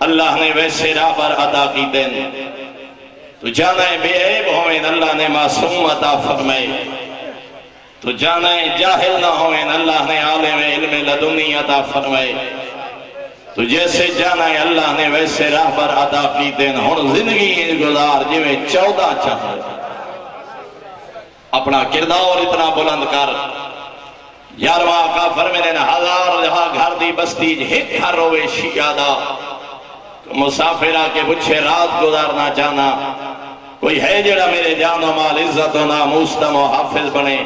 اللہ نے ویسے راہ پر عطا کی دین، تو جانا ہے بے عیب ہوئیں اللہ نے معصوم عطا فرمائے، تو جانا ہے جاہل نہ ہوئیں اللہ نے عالم علم لدنی عطا فرمائے، تو جیسے جانا ہے اللہ نے ویسے راہ پر عطا کی دین. ہن زندگی گزار جی میں 14 چاہے اپنا کردار اتنا بلند کر. 11واں آقا فرمینے 1000 جہاں گھر دی بستی ایک گھر روے شیعہ دا، مسافرہ کے بچھے رات گزارنا چاہنا کوئی ہے جڑا میرے جان و مال عزت و ناموس دا محافظ بنے.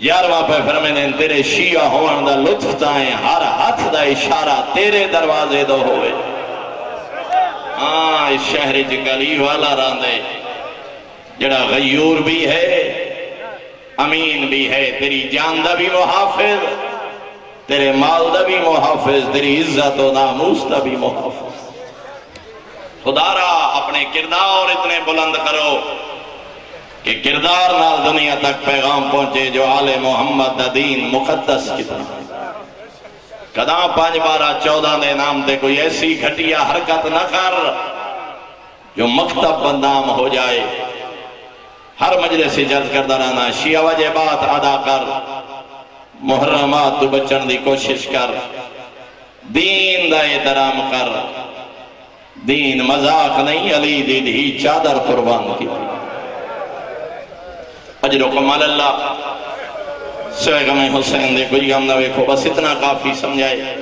11واں پہ فرمینے تیرے شیعہ ہوان دا لطف تائیں ہر ہاتھ دا اشارہ تیرے دروازے دو ہوئے. ہاں اس شہر جگلی والا راندے جڑا غیور بھی ہے امین بھی ہے، تیری جان دا بھی محافظ، تیرے مال دا بھی محافظ، تیری عزت و ناموس دا بھی محافظ. خدا را اپنے کردار اتنے بلند کرو کہ کردار نال دنیا تک پیغام پہنچے جو آل محمد دا دین مقدس کی طرح. قدام 5 12 14 دے نام دے کوئی ایسی گھٹیا حرکت نہ کر جو مکتب بندام ہو جائے. ہر مجلس سے جلد کردہ رہنا، شیعہ واجبات ادا کر، محرمات تو بچن دی کوشش کر، دین دا احترام کر. دین مذاق نہیں، علی دی دی چادر قربان کی. اجرکم اللہ سوئے غم حسین دے کوئی غم نہ ویکھو، بس اتنا کافی سمجھائے.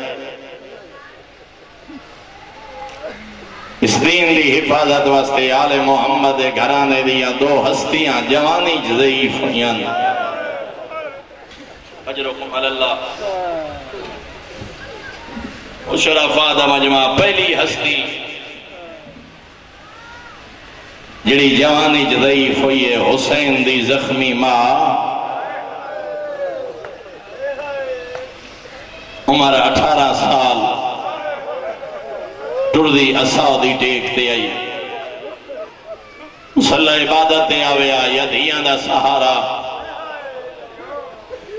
اس دین دی حفاظت واسطے آل محمد گھرانے دیا 2 ہستیاں جوانی ضعیف ہویاں. اجرکم اللہ. شرفاء دا مجمع پہلی ہستی جڑی جوانی ضعیف ہوئی ہے حسین دی زخمی ماں، عمر 18 سال، ٹردی اسادی ٹیکتے آئی، مسلح عبادت دے آویا، یدیاں دا سہارا،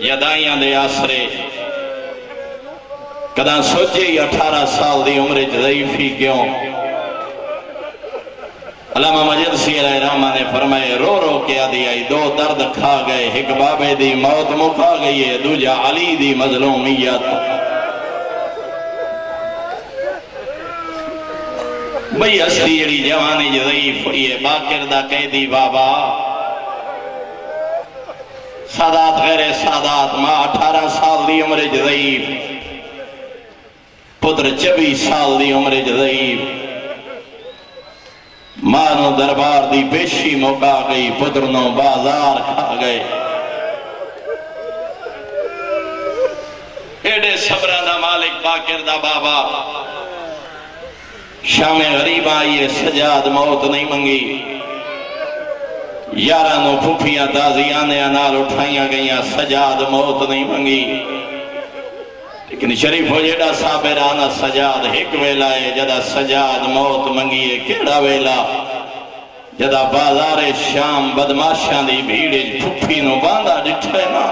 یدائیاں دے آسرے. کداں سوچے 18 سال دی عمر ضعیفی کیوں؟ علامہ مجلسی علیہ الرحمہ نے فرمائے رو رو کے آدھی آئی 2 درد کھا گئے، ایک بابے دی موت مکھا گئی ہے، دوجہ علی دی مظلومیت. بھئی ہستی جڑی جوانی ضعیف ہوئی ہے، باقر دا قیدی بابا، سادات غیر سادات، ماں 18 سال دی عمر ضعیف، پتر 24 سال دی عمر ضعیف. مانو دربار دی پیشی موقع گئی، پترنو بازار کھا گئے. ایڈے صبرہ دا مالک باقر دا بابا، شام غریب آئیے، سجاد موت نہیں منگی. 11 پھوپیاں تازیانے انال اٹھائیاں گئیاں، سجاد موت نہیں منگی. لیکن شریف ہو جیڑا صابرانہ سجاد ایک ویلا ہے، جدا سجاد موت منگیے کیڑا ویلا جدا بازار شام بدماشاں دی بھیڑے پھپھی نو باندھا ڈٹھے نا.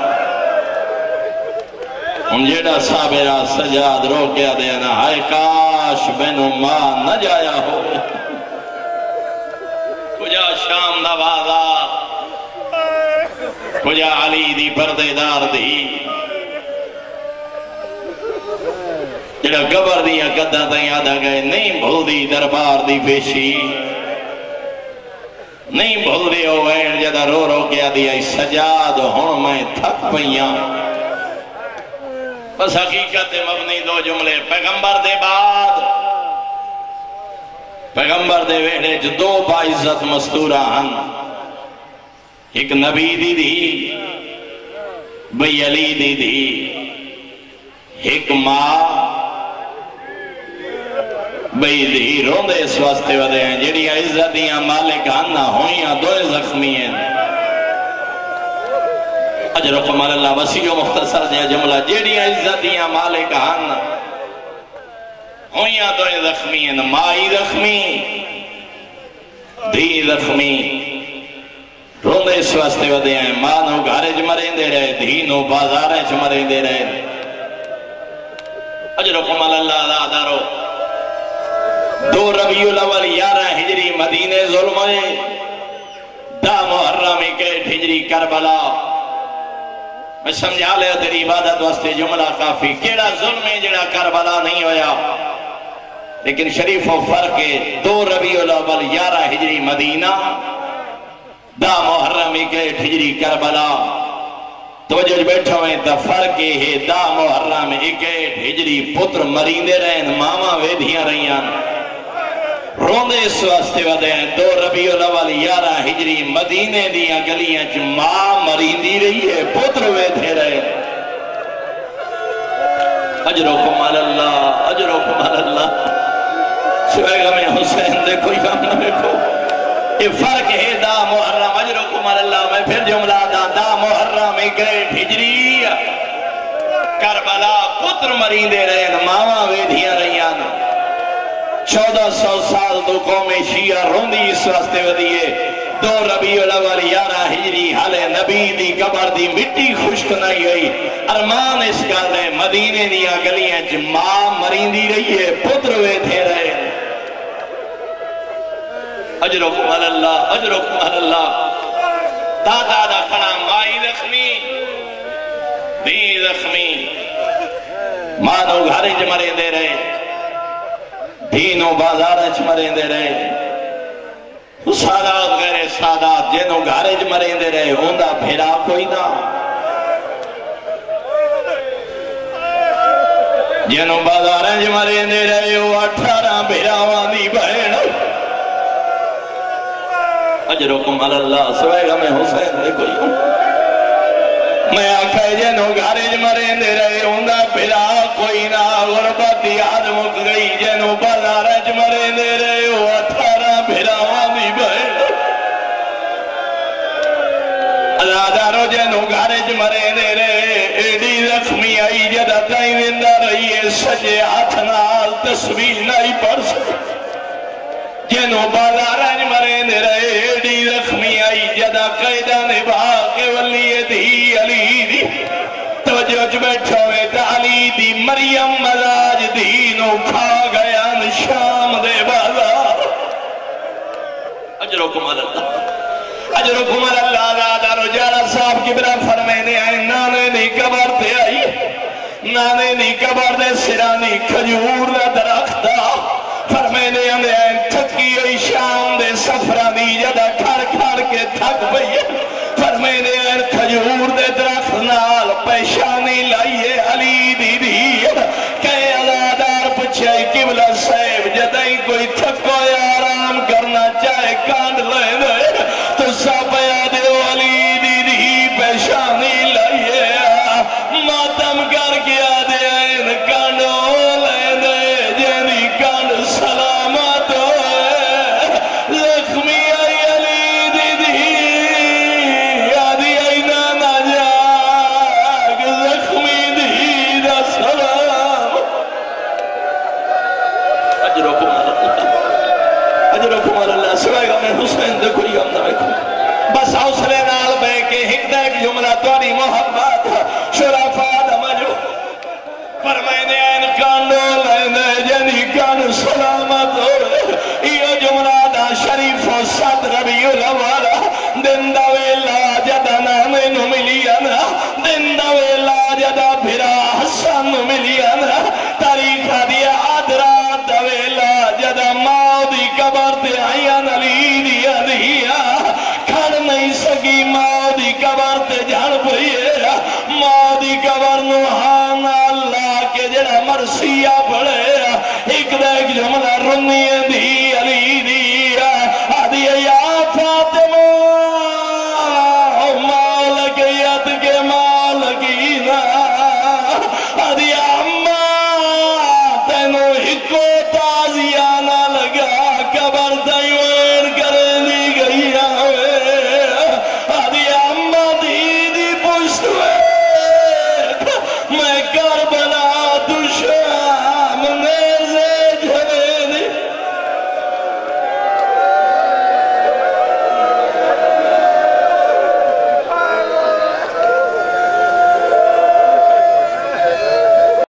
ان جیڑا صابرہ سجاد رو کیا دینا، ہائے کاش بینو ماں نہ جایا ہو. کجا شام دا بازار، کجا علی دی پردے دار دی، جڑا گبر دیا گدہ تا یاد آگئے، نہیں بھول دی دربار دی پیشی، نہیں بھول دی اوین جدا رو رو کیا دیا سجاد ہون میں تھک پئیاں. بس حقیقت مبنی 2 جملے، پیغمبر دے بعد پیغمبر دے ویڑے جو دو باعزت مستورہ ہن، ایک نبی دی دی بھئی علی دی دی، ایک ماں بھئی دی روندے اس واسطے ودے ہیں جڑی عزتیاں مالک ہن ہوئیاں دوئے زخمی ہیں۔ اجرکم اللہ وسیع و مختصر دیا جملہ جیڑی عزتیاں مالک ہن ہوئیاں دوئے زخمی ہیں، مائی زخمی دھی زخمی روندے اس واسطے ودے ہیں ماں نو گھارے چ مریں دے رہے دھی نو بازاریں چ مریں دے رہے۔ اجرکم اللہ دارو 2 ربیع الاول 11 ہجری مدینے ظلم ہے، 10 محرم 1 ہجری کربلا۔ میں سمجھا لے تیری عبادت واسطے جملہ کافی، کیڑا ظلم ہے جڑا کربلا نہیں ہویا، لیکن شریف و فرق ہے 2 ربیع الاول 11 ہجری مدینہ، 10 محرم 1 ہجری کربلا۔ تو جو بیٹھا ہوئے تا فرق ہے 10 محرم 1 ہجری پتر مریندے رہن ماما ویدھیاں رہیاں روندے اس واسطے ودے ہیں 2 ربیع الاول 11 ہجری مدینے دیاں گلیاں چ ماں مریندی رہی ہے پتر ویدھے رہے۔ اجرکم اللہ اجرکم اللہ سوائے غم حسین دیکھو یام نہ دیکھو، یہ فرق ہے 10 محرم اجرکم اللہ۔ میں پھر جملہ دا 10 محرم 1 ہجری کربلا پتر مریندے رہے ماما ویدھیاں رہیاں 1400 سال تو قوم شیعہ روندی اس واسطے ودیے 2 ربیع الاول 11 ہجری حالے نبی دی قبر دی مٹی خشک نہیں ہوئی، ارمان اس گل ہے مدینے دیا گلیاں چ ماں مریندی رہی ہے پتر ویدھے رہے۔ اجرکم اللہ اجرکم اللہ دادا دا کھڑا مائی زخمی دی زخمی ماں نو گھارے چ مرے دے رہے دینوں بازاریں چ مریں دے رہے، سادات غیر سادات جنوں گھارے چ مریں دے رہے ہوندہ بھیرا کوئی نہ، جنوں بازاریں چ مریں دے رہے وہ 18 بھیراواں دی بہن۔ اجرکم اللہ سوائے غم حسین دے کوئی میں آکھے جنوں گھارے چ مریں دے رہے ہوندہ بھیرا کوئی نہ، غربت یاد مک گئی جنوں بازاریں چ مریں دے رہے وہ 18 بھیراواں دی بہن۔ ازادارو جنوں گھارے چ مریں دے رہے ایڈی زخمی آئی جدہ تائیں زندہ رہی ہے سجے ہاتھ نال تسبیح نہیں پڑھ سکے، جنوں بازاریں چ مریں دے رہے ایڈی زخمی آئی جدہ قیدہ نبھا کے ولی دی علی دی توجہ چ بیٹھا ہوئے علی دی مریم مزاج دینوں کھا گیا شام دے بازار۔ اجرکم اللہ اجرکم اللہ دادارو جارہ صاحب کبرا فرمینے آئے نانے دی قبر تے آئی، نانے دی قبر دے سرانی کھجور دا درختہ فرمینے آئے تھکی ہوئی شام دے سفرہ دی جدہ کھڑ کھڑ کے تھک بھئی فرمینے آئے کھجور دے درخت نال پیشانی لائیے علی دی دی کہے ازادار پچھے قبلہ صاحب جدہی کوئی تھکو یا آرام کرنا چاہے کانڈ لے دے تو سب یاد علی دی دی پیشانی لائیے ماتم کر کے آدھے این کانڈو لے دے جنی کانڈ سلامت ہوئے زخمی آئی علی دی دی آدھی آئی نانا جاگ زخمی دی دا سلام۔ اجرکم اللہ سوائے گا میں حسین دے کوئی غم نہ رکھوں، بس حوصلے نال بے کے ایک جملہ توڑی محبت شرفاء دمجو فرمائنے این کانڈو لینے جنی کان سلامت ہوئے یہ جملہ دا شریف و 7 ربیع الاول دن دا ویلا جدا نامے نو ملیانا دن دا ویلا جدا بھرا حسن نو ملیانا تاریخ دیا آدرات دا ویلا جدا ماں دی قبر تے آئیان علی دیا دیا کھڑ نہیں سکی ماں دی قبر تے جان پئیے ماں دی قبر نوحان اللہ کے جڑا مرسیہ پڑے ایک جملہ رنی دی